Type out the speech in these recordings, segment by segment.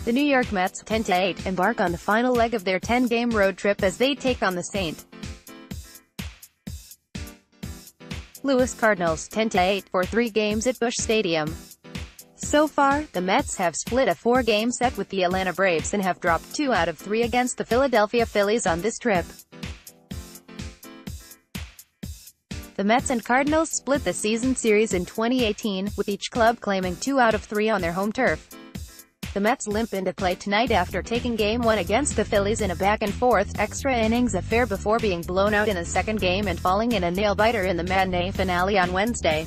The New York Mets, 10-8, embark on the final leg of their 10-game road trip as they take on the St. Louis Cardinals, 10-8, for 3 games at Busch Stadium. So far, the Mets have split a 4-game set with the Atlanta Braves and have dropped 2 out of 3 against the Philadelphia Phillies on this trip. The Mets and Cardinals split the season series in 2018, with each club claiming 2 out of 3 on their home turf. The Mets limp into play tonight after taking Game 1 against the Phillies in a back-and-forth, extra-innings affair before being blown out in the second game and falling in a nail-biter in the matinee finale on Wednesday.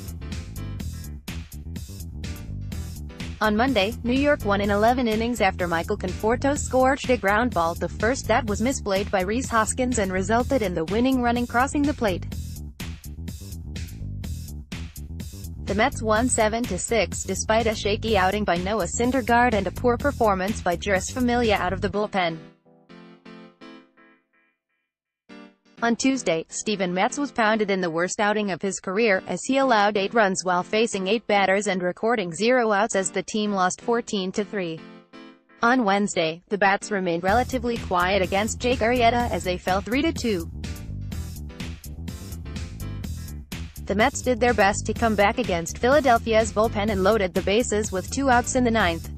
On Monday, New York won in 11 innings after Michael Conforto scored a ground ball, the first that was misplayed by Rhys Hoskins and resulted in the winning run crossing the plate. The Mets won 7-6, despite a shaky outing by Noah Syndergaard and a poor performance by Jeurys Familia out of the bullpen. On Tuesday, Steven Matz was pounded in the worst outing of his career, as he allowed 8 runs while facing 8 batters and recording 0 outs as the team lost 14-3. On Wednesday, the Bats remained relatively quiet against Jake Arrieta as they fell 3-2. The Mets did their best to come back against Philadelphia's bullpen and loaded the bases with 2 outs in the 9th.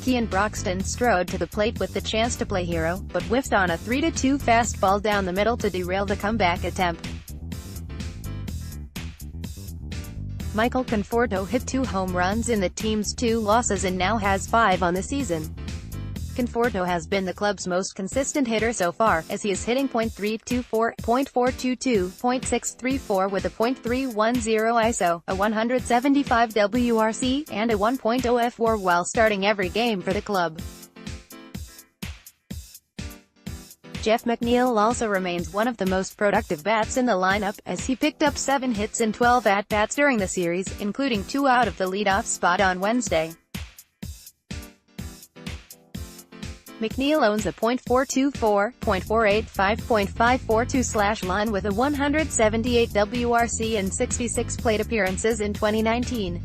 Kean Broxton strode to the plate with the chance to play hero, but whiffed on a 3-2 fastball down the middle to derail the comeback attempt. Michael Conforto hit 2 home runs in the team's 2 losses and now has 5 on the season. Conforto has been the club's most consistent hitter so far, as he is hitting .324, .422, .634 with a .310 ISO, a 175 WRC, and a 1.0 F4 while starting every game for the club. Jeff McNeil also remains one of the most productive bats in the lineup, as he picked up 7 hits in 12 at-bats during the series, including 2 out of the leadoff spot on Wednesday. McNeil owns a .424, .485, .542 line with a 178 WRC and 66 plate appearances in 2019.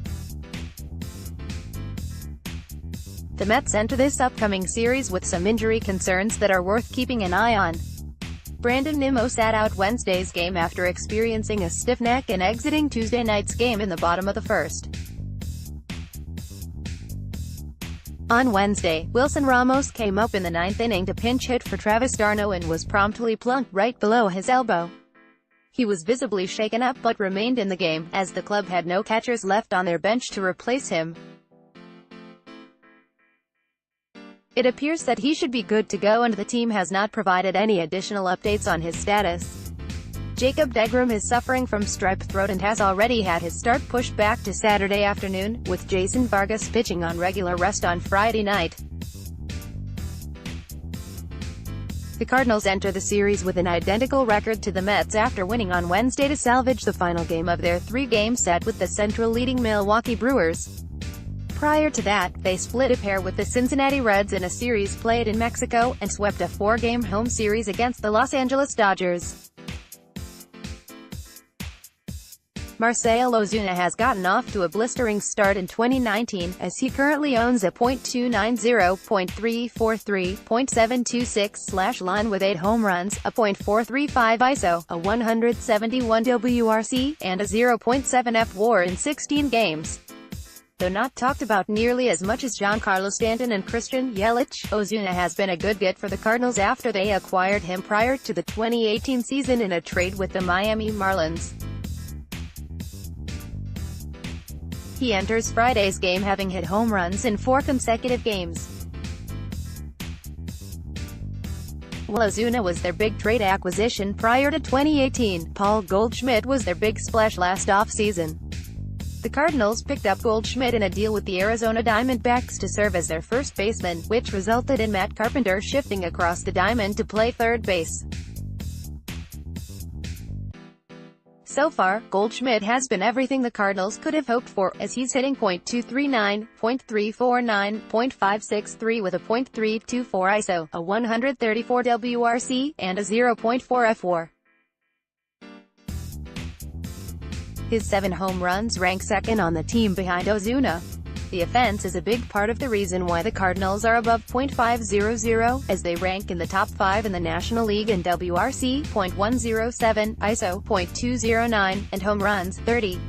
The Mets enter this upcoming series with some injury concerns that are worth keeping an eye on. Brandon Nimmo sat out Wednesday's game after experiencing a stiff neck and exiting Tuesday night's game in the bottom of the first. On Wednesday, Wilson Ramos came up in the 9th inning to pinch hit for Travis d'Arnaud and was promptly plunked right below his elbow. He was visibly shaken up but remained in the game, as the club had no catchers left on their bench to replace him. It appears that he should be good to go and the team has not provided any additional updates on his status. Jacob deGrom is suffering from strep throat and has already had his start pushed back to Saturday afternoon, with Jason Vargas pitching on regular rest on Friday night. The Cardinals enter the series with an identical record to the Mets after winning on Wednesday to salvage the final game of their 3-game set with the Central-leading Milwaukee Brewers. Prior to that, they split a pair with the Cincinnati Reds in a series played in Mexico, and swept a 4-game home series against the Los Angeles Dodgers. Marcell Ozuna has gotten off to a blistering start in 2019, as he currently owns a .290, .343, .726 line with 8 home runs, a .435 ISO, a 171 WRC, and a 0.7 F/WAR in 16 games. Though not talked about nearly as much as Giancarlo Stanton and Christian Yelich, Ozuna has been a good get for the Cardinals after they acquired him prior to the 2018 season in a trade with the Miami Marlins. He enters Friday's game having hit home runs in 4 consecutive games. While Ozuna was their big trade acquisition prior to 2018, Paul Goldschmidt was their big splash last offseason. The Cardinals picked up Goldschmidt in a deal with the Arizona Diamondbacks to serve as their first baseman, which resulted in Matt Carpenter shifting across the diamond to play third base. So far, Goldschmidt has been everything the Cardinals could have hoped for, as he's hitting .239, .349, .563 with a .324 ISO, a 134 WRC, and a 0.4 F/WAR. His 7 home runs rank second on the team behind Ozuna. The offense is a big part of the reason why the Cardinals are above .500, as they rank in the top 5 in the National League in WRC .107, ISO .209, and home runs 30.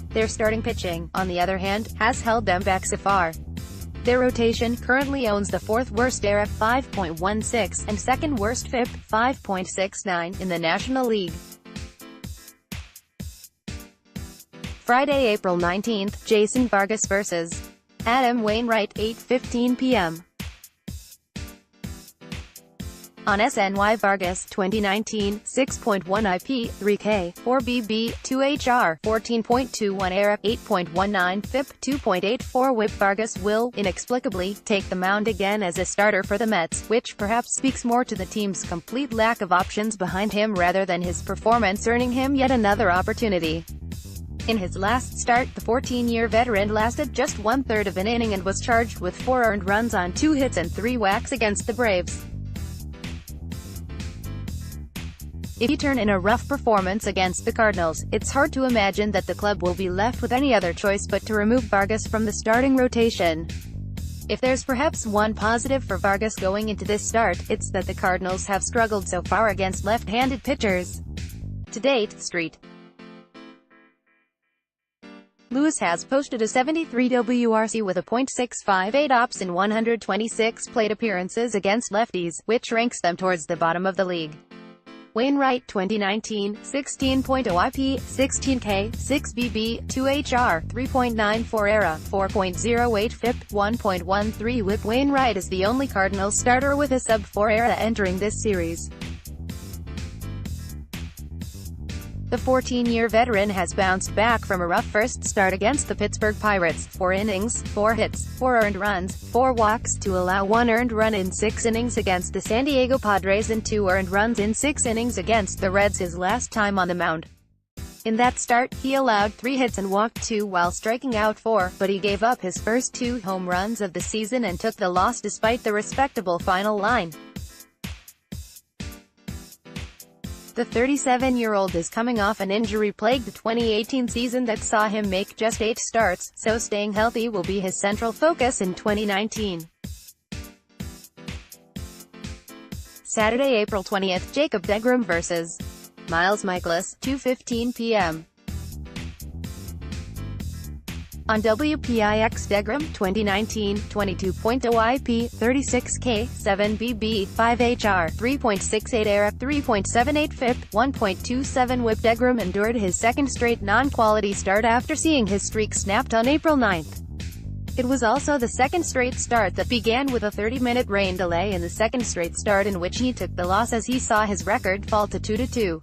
Their starting pitching, on the other hand, has held them back so far. Their rotation currently owns the 4th worst ERA, 5.16, and 2nd worst FIP, 5.69, in the National League. Friday, April 19, Jason Vargas vs. Adam Wainwright, 8:15 p.m. On SNY. Vargas, 2019, 6.1 IP, 3K, 4 BB, 2 HR, 14.21 ERA, 8.19 FIP, 2.84 WHIP. Vargas will, inexplicably, take the mound again as a starter for the Mets, which perhaps speaks more to the team's complete lack of options behind him rather than his performance earning him yet another opportunity. In his last start, the 14-year veteran lasted just 1/3 of an inning and was charged with 4 earned runs on 2 hits and 3 walks against the Braves. If he turns in a rough performance against the Cardinals, it's hard to imagine that the club will be left with any other choice but to remove Vargas from the starting rotation. If there's perhaps one positive for Vargas going into this start, it's that the Cardinals have struggled so far against left-handed pitchers. To date, St. Louis has posted a 73 WRC with a .658 OPS in 126 plate appearances against lefties, which ranks them towards the bottom of the league. Wainwright, 2019, 16.0 IP, 16K, 6 BB, 2 HR, 3.94 ERA, 4.08 FIP, 1.13 WHIP. Wainwright is the only Cardinals starter with a sub-4 ERA entering this series. The 14-year veteran has bounced back from a rough first start against the Pittsburgh Pirates, 4 innings, 4 hits, 4 earned runs, 4 walks, to allow 1 earned run in 6 innings against the San Diego Padres and 2 earned runs in 6 innings against the Reds his last time on the mound. In that start, he allowed 3 hits and walked 2 while striking out 4, but he gave up his first 2 home runs of the season and took the loss despite the respectable final line. The 37-year-old is coming off an injury-plagued 2018 season that saw him make just 8 starts, so staying healthy will be his central focus in 2019. Saturday, April 20th, Jacob deGrom vs. Miles Mikolas, 2:15 p.m. On WPIX. deGrom, 2019, 22.0 IP, 36K, 7 BB, 5 HR, 3.68 ERA, 3.78 FIP, 1.27 WHIP. deGrom endured his second straight non-quality start after seeing his streak snapped on April 9th. It was also the second straight start that began with a 30-minute rain delay and the second straight start in which he took the loss as he saw his record fall to 2-2.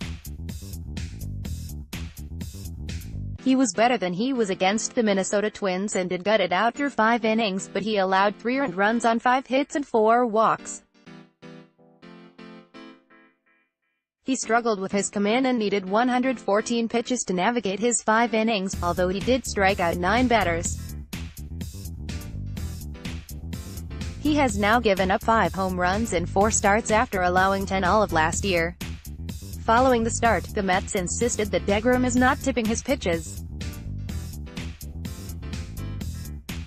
He was better than he was against the Minnesota Twins and did gut it out through 5 innings, but he allowed 3 earned runs on 5 hits and 4 walks. He struggled with his command and needed 114 pitches to navigate his 5 innings, although he did strike out 9 batters. He has now given up 5 home runs in 4 starts after allowing 10 all of last year. Following the start, the Mets insisted that deGrom is not tipping his pitches.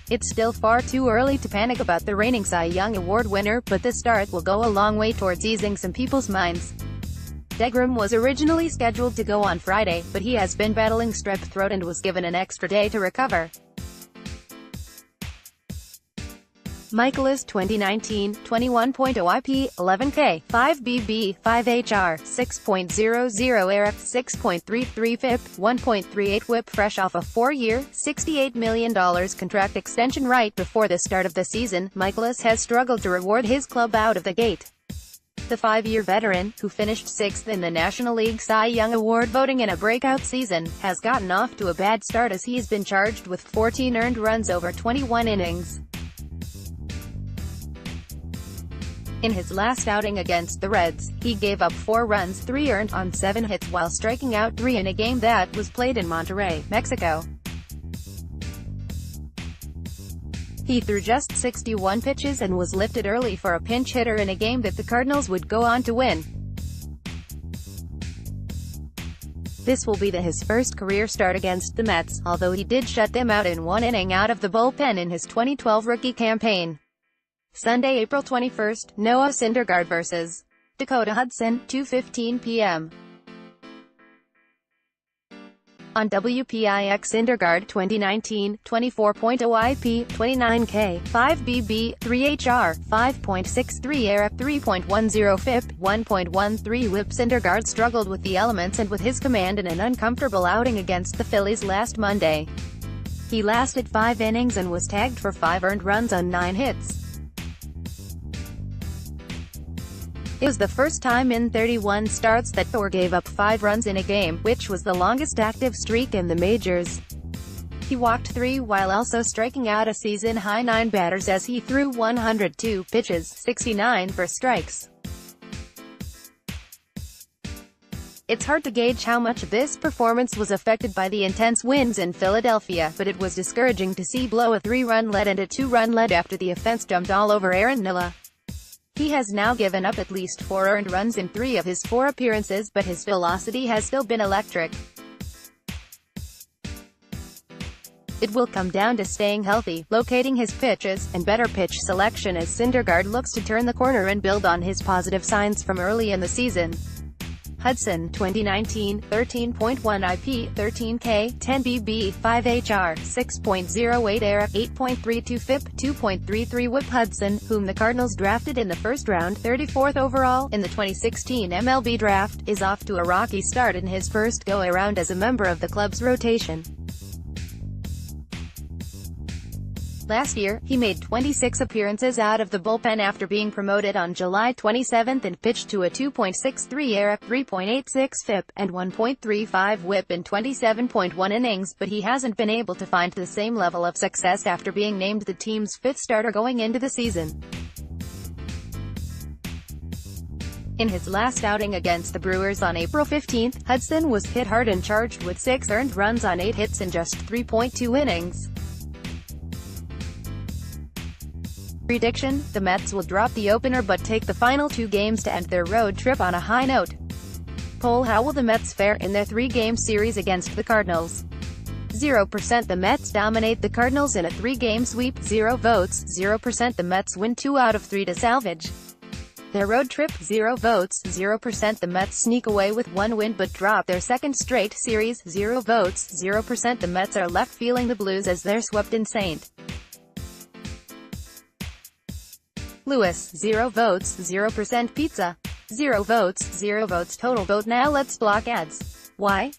It's still far too early to panic about the reigning Cy Young Award winner, but this start will go a long way towards easing some people's minds. deGrom was originally scheduled to go on Friday, but he has been battling strep throat and was given an extra day to recover. Mikolas, 2019, 21.0 IP, 11K, 5 BB, 5 HR, 6.00 ERA, 6.33 FIP, 1.38 WHIP. Fresh off a 4-year, $68 million contract extension right before the start of the season, Mikolas has struggled to reward his club out of the gate. The 5-year veteran, who finished 6th in the National League Cy Young Award voting in a breakout season, has gotten off to a bad start as he's been charged with 14 earned runs over 21 innings. In his last outing against the Reds, he gave up 4 runs, 3 earned, on 7 hits while striking out 3 in a game that was played in Monterrey, Mexico. He threw just 61 pitches and was lifted early for a pinch hitter in a game that the Cardinals would go on to win. This will be his first career start against the Mets, although he did shut them out in one inning out of the bullpen in his 2012 rookie campaign. Sunday, April 21, Noah Syndergaard vs. Dakota Hudson, 2:15 p.m. On WPIX. Syndergaard 2019, 24.0 IP, 29K, 5 BB, 3 HR, 5.63 ERA, 3.10 FIP, 1.13 WHIP. Syndergaard struggled with the elements and with his command in an uncomfortable outing against the Phillies last Monday. He lasted 5 innings and was tagged for 5 earned runs on 9 hits. It was the first time in 31 starts that Thor gave up 5 runs in a game, which was the longest active streak in the majors. He walked 3 while also striking out a season-high 9 batters as he threw 102 pitches, 69 for strikes. It's hard to gauge how much this performance was affected by the intense winds in Philadelphia, but it was discouraging to see blow a 3-run lead and a 2-run lead after the offense jumped all over Aaron Nola. He has now given up at least 4 earned runs in 3 of his 4 appearances, but his velocity has still been electric. It will come down to staying healthy, locating his pitches, and better pitch selection as Syndergaard looks to turn the corner and build on his positive signs from early in the season. Hudson, 2019, 13.1 IP, 13K, 10 BB, 5 HR, 6.08 ERA, 8.32 FIP, 2.33 WHIP. Hudson, whom the Cardinals drafted in the first round, 34th overall, in the 2016 MLB draft, is off to a rocky start in his first go-around as a member of the club's rotation. Last year, he made 26 appearances out of the bullpen after being promoted on July 27 and pitched to a 2.63 ERA, 3.86 FIP, and 1.35 WHIP in 27.1 innings, but he hasn't been able to find the same level of success after being named the team's 5th starter going into the season. In his last outing against the Brewers on April 15, Hudson was hit hard and charged with 6 earned runs on 8 hits in just 3.2 innings. Prediction: the Mets will drop the opener but take the final 2 games to end their road trip on a high note. Poll: how will the Mets fare in their 3-game series against the Cardinals? 0% the Mets dominate the Cardinals in a 3-game sweep, 0 votes, 0% the Mets win 2 out of 3 to salvage their road trip, 0 votes, 0% the Mets sneak away with 1 win but drop their 2nd straight series, 0 votes, 0% the Mets are left feeling the blues as they're swept in St. Louis, 0 votes, 0% pizza, 0 votes, 0 votes total vote. Now let's block ads. Why?